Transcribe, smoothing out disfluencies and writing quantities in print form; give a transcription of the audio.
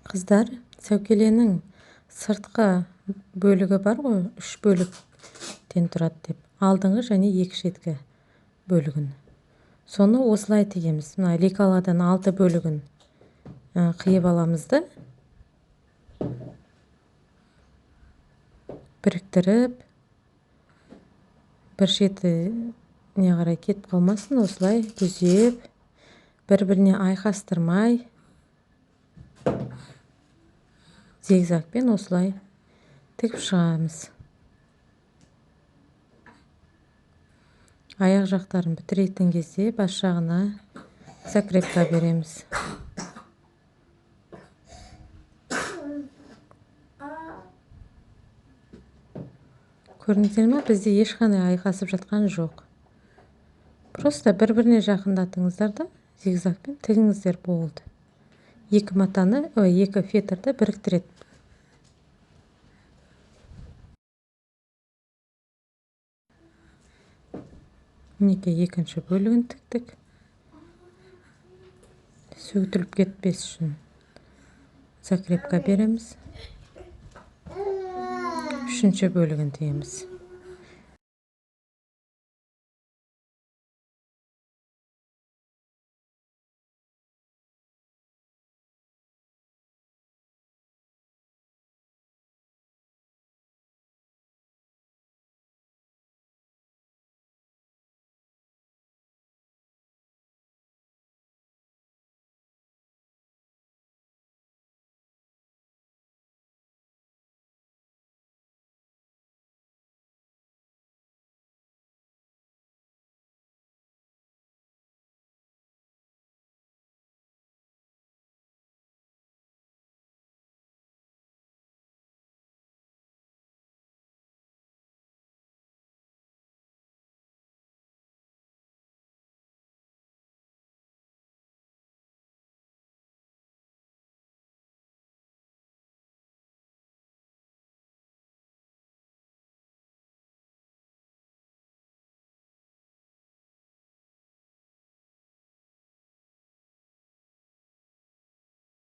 Қыздар, сәукеленің сыртқы бөлігі бар ғой, 3 бөліктен тұрады деп. Алдыңғы және екі шеткі бөлігін. Соны осылай тігеміз. Мына лекаладан 6 бөлігін қиып аламыз да, біріктіріп, бір шеті не қарай кетіп қалмасын, осылай түзеп, бір-біріне айқастырмай, зигзагпен осылай тігіп шығамыз. Аяқ жақтарын бітіретін кезде бас жағына закрепка береміз. Көрдіңіздер ме? Бізде ешқандай айқасып жатқан жоқ. Просто бір-біріне жақындатыңыздар да, зигзагпен тігіңіздер, болды. Екі матаны, екі фетрді біріктіреді. Мінекей екінші бөлігін тіктік. Сөгітіліп кетпес үшін закрепка береміз. Үшінші бөлігін тігеміз.